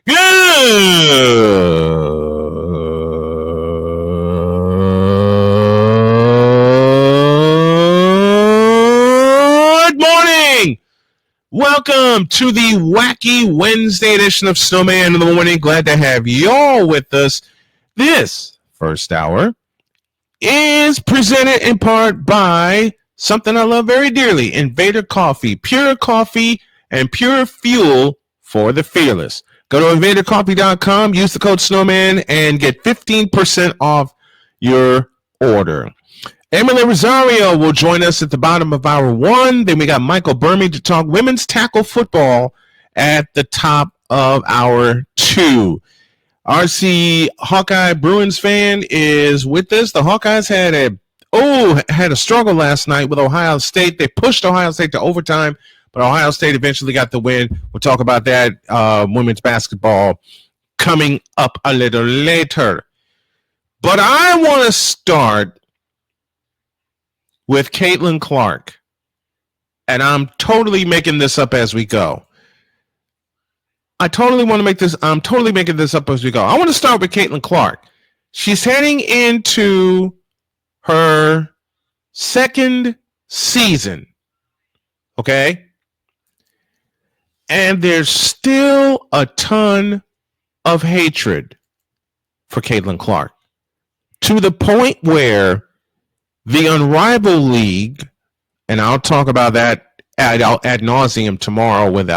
Good morning. Welcome to the wacky Wednesday edition of Snowman in the Morning. Glad to have y'all with us. This first hour is presented in part by something I love very dearly, Invader Coffee. Pure coffee and pure fuel for the fearless. Go to invadercoffee.com, use the code Snowman, and get 15% off your order. Emily Rosario will join us at the bottom of hour one. Then we got Michael Burmy to talk women's tackle football at the top of hour two. RC Hawkeye Bruins fan is with us. The Hawkeyes had a struggle last night with Ohio State. They pushed Ohio State to overtime, but Ohio State eventually got the win. We'll talk about that women's basketball coming up a little later. But I want to start with Caitlin Clark, and I'm totally making this up as we go. I'm totally making this up as we go. I want to start with Caitlin Clark. She's heading into her second season, okay? And there's still a ton of hatred for Caitlin Clark, to the point where the Unrivaled League, and I'll talk about that ad nauseum tomorrow with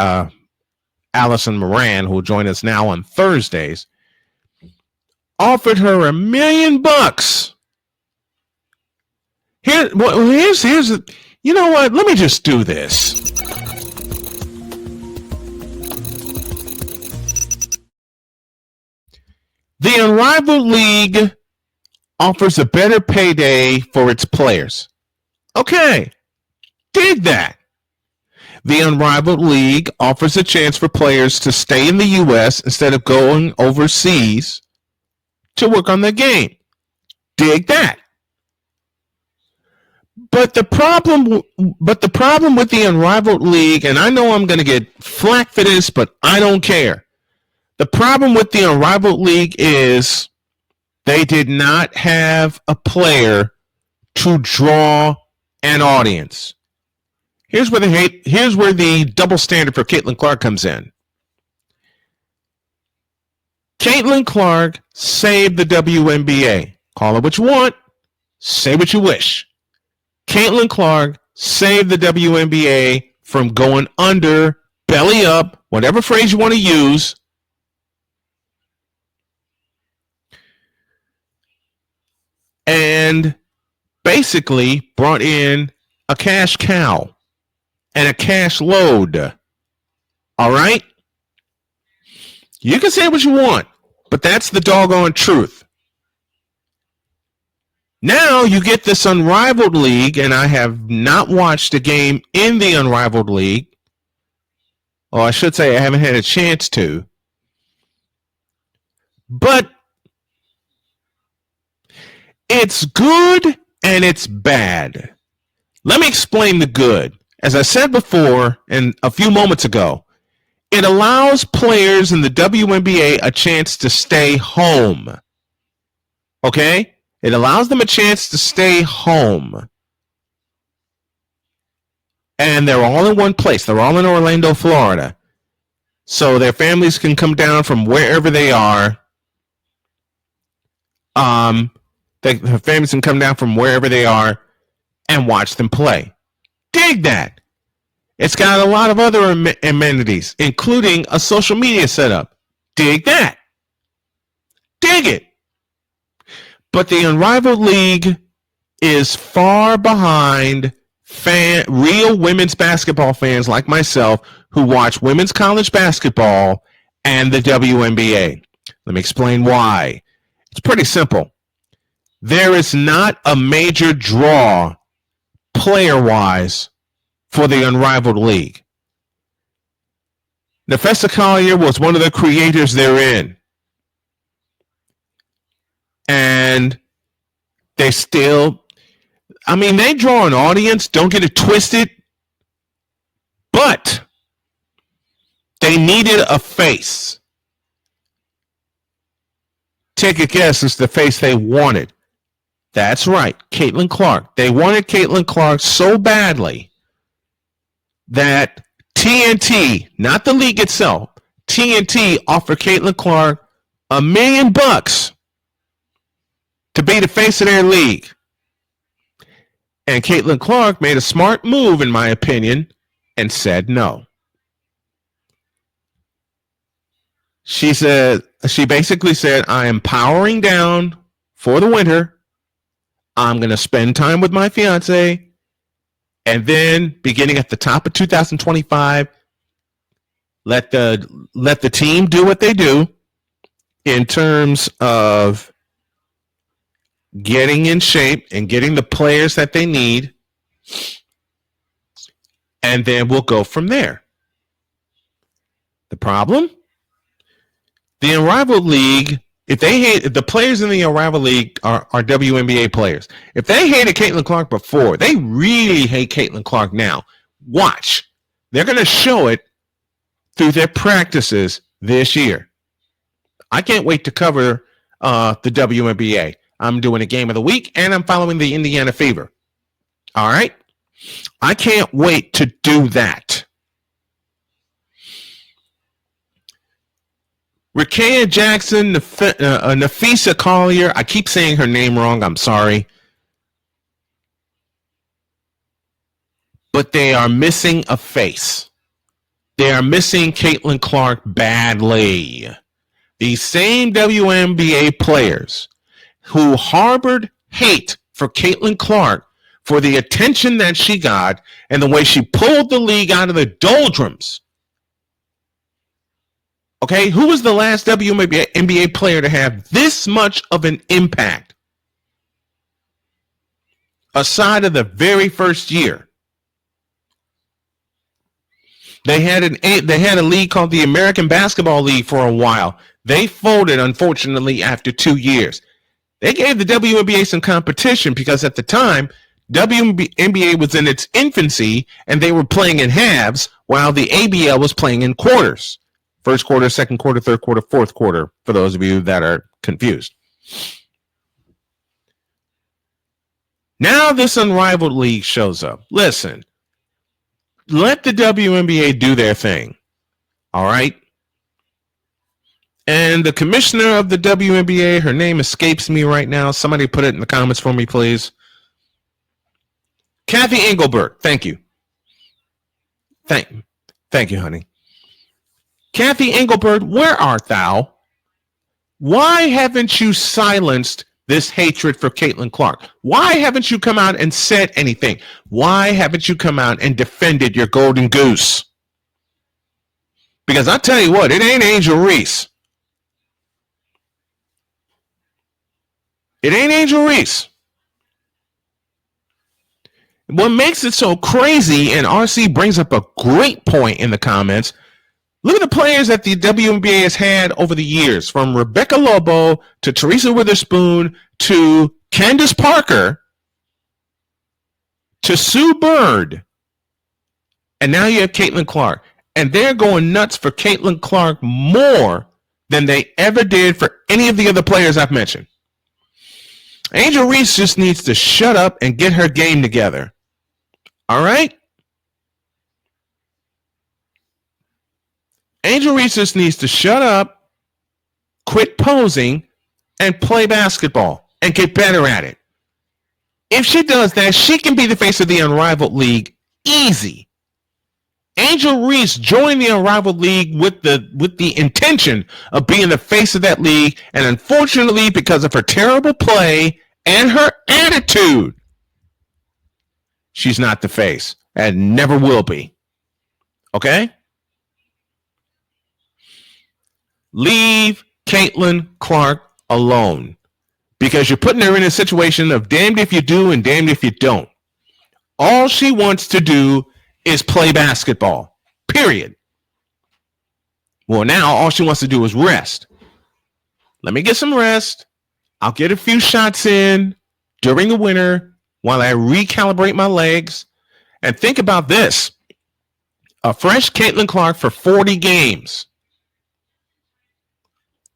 Allison Moran, who will join us now on Thursdays, offered her $1 million. Here's you know what? Let me just do this. The Unrivaled League offers a better payday for its players. Okay, dig that. The Unrivaled League offers a chance for players to stay in the U.S. instead of going overseas to work on their game. Dig that. But the problem with the Unrivaled League, and I know I'm going to get flack for this, but I don't care. The problem with the Unrivaled League is they did not have a player to draw an audience. Here's where the double standard for Caitlin Clark comes in. Caitlin Clark saved the WNBA. Call it what you want. Say what you wish. Caitlin Clark saved the WNBA from going under, belly up, whatever phrase you want to use. And basically brought in a cash cow and a cash load. All right? You can say what you want, but that's the doggone truth. Now you get this Unrivaled League, and I have not watched a game in the Unrivaled League. Or I should say I haven't had a chance to. But it's good and it's bad. Let me explain the good. As I said before and a few moments ago, it allows players in the WNBA a chance to stay home. Okay? It allows them a chance to stay home. And they're all in one place. They're all in Orlando, Florida. So their families can come down from wherever they are. Their families can come down from wherever they are and watch them play. Dig that. It's got a lot of other amenities, including a social media setup. Dig that. Dig it. But the Unrivaled League is far behind real women's basketball fans like myself who watch women's college basketball and the WNBA. Let me explain why. It's pretty simple. There is not a major draw player-wise for the Unrivaled League. Nefessa Collier was one of the creators therein. And they still, they draw an audience, don't get it twisted, but they needed a face. Take a guess. It's the face they wanted. That's right, Caitlin Clark. They wanted Caitlin Clark so badly that TNT, not the league itself, TNT offered Caitlin Clark $1 million to be the face of their league. And Caitlin Clark made a smart move, in my opinion, and said no. She basically said, I am powering down for the winter. I'm going to spend time with my fiance. And then beginning at the top of 2025, let the team do what they do in terms of getting in shape and getting the players that they need. And then we'll go from there. The problem? The Unrivaled League, if the players in the Unrivaled League are WNBA players. If they hated Caitlin Clark before, they really hate Caitlin Clark now. Watch. They're going to show it through their practices this year. I can't wait to cover the WNBA. I'm doing a game of the week, and I'm following the Indiana Fever. All right? I can't wait to do that. Rakea Jackson, Nafisa Collier. I keep saying her name wrong. I'm sorry. But they are missing a face. They are missing Caitlin Clark badly. These same WNBA players who harbored hate for Caitlin Clark for the attention that she got and the way she pulled the league out of the doldrums. Okay, who was the last WNBA player to have this much of an impact? Aside of the very first year. They had a league called the American Basketball League for a while. They folded, unfortunately, after 2 years. They gave the WNBA some competition because at the time, WNBA was in its infancy and they were playing in halves while the ABL was playing in quarters. First quarter, second quarter, third quarter, fourth quarter, for those of you that are confused. Now this Unrivaled League shows up. Listen, let the WNBA do their thing. All right? And the commissioner of the WNBA, her name escapes me right now. Somebody put it in the comments for me, please. Kathy Engelbert. Thank you. Thank you, honey. Kathy Engelbert, where art thou? Why haven't you silenced this hatred for Caitlin Clark? Why haven't you come out and said anything? Why haven't you come out and defended your golden goose? Because I tell you what, it ain't Angel Reese. It ain't Angel Reese. What makes it so crazy, and RC brings up a great point in the comments, look at the players that the WNBA has had over the years, from Rebecca Lobo to Teresa Witherspoon to Candace Parker to Sue Bird. And now you have Caitlin Clark. And they're going nuts for Caitlin Clark more than they ever did for any of the other players I've mentioned. Angel Reese just needs to shut up and get her game together. All right? Angel Reese just needs to shut up, quit posing, and play basketball and get better at it. If she does that, she can be the face of the Unrivaled League easy. Angel Reese joined the Unrivaled League with the intention of being the face of that league, and unfortunately, because of her terrible play and her attitude, she's not the face and never will be. Okay? Leave Caitlin Clark alone, because you're putting her in a situation of damned if you do and damned if you don't. All she wants to do is play basketball, period. Well, now all she wants to do is rest. Let me get some rest. I'll get a few shots in during the winter while I recalibrate my legs. And think about this. A fresh Caitlin Clark for 40 games.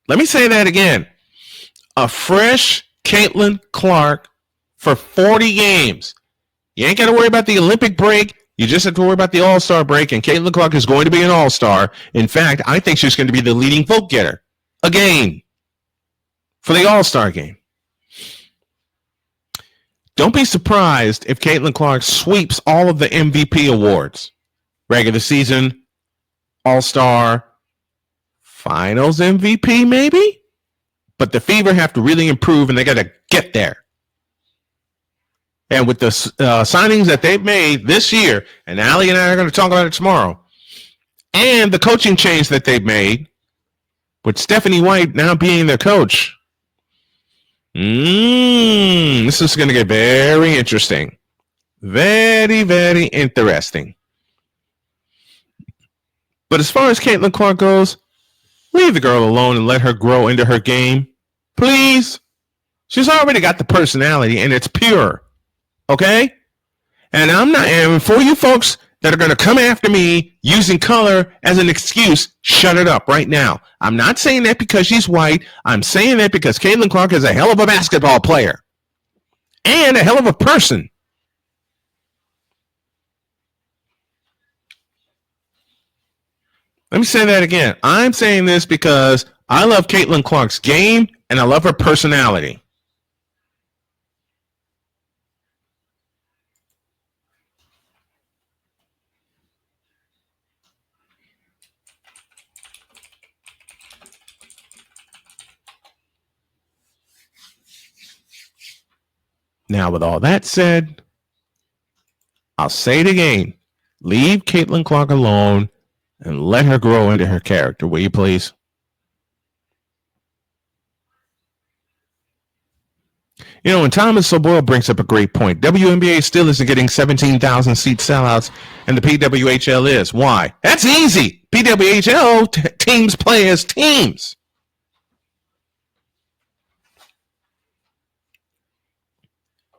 Let me say that again. a fresh Caitlin Clark for 40 games. You ain't got to worry about the Olympic break. You just have to worry about the All-Star break, and Caitlin Clark is going to be an All-Star. In fact, I think she's going to be the leading vote getter again for the All-Star game. Don't be surprised if Caitlin Clark sweeps all of the MVP awards. Regular season, All-Star, Finals MVP maybe? But the Fever have to really improve, and they got to get there. And with the signings that they've made this year, and Allie and I are going to talk about it tomorrow, and the coaching change that they've made, with Stephanie White now being their coach, this is going to get very interesting. Very, very interesting. But as far as Caitlin Clark goes, leave the girl alone and let her grow into her game. Please. She's already got the personality, and it's pure. Okay? And and for you folks that are going to come after me using color as an excuse, shut it up right now. I'm not saying that because she's white. I'm saying that because Caitlin Clark is a hell of a basketball player and a hell of a person. Let me say that again. I'm saying this because I love Caitlin Clark's game and I love her personality. Now, with all that said, I'll say it again. Leave Caitlin Clark alone and let her grow into her character, will you please? You know, and Thomas Soboyle brings up a great point. WNBA still isn't getting 17,000 seat sellouts, and the PWHL is. Why? That's easy. PWHL teams play as teams.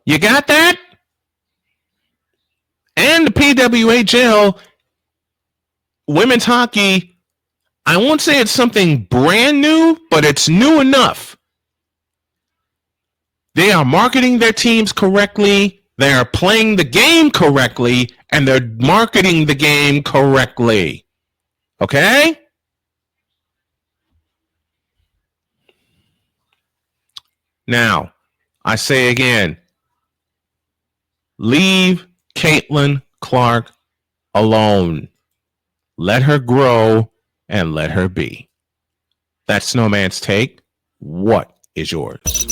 You got that? And the PWHL women's hockey, I won't say it's something brand new, but it's new enough. They are marketing their teams correctly. They are playing the game correctly, and they're marketing the game correctly. Okay? Now, I say again, leave Caitlin Clark alone. Let her grow and let her be. That's Snowman's take. What is yours?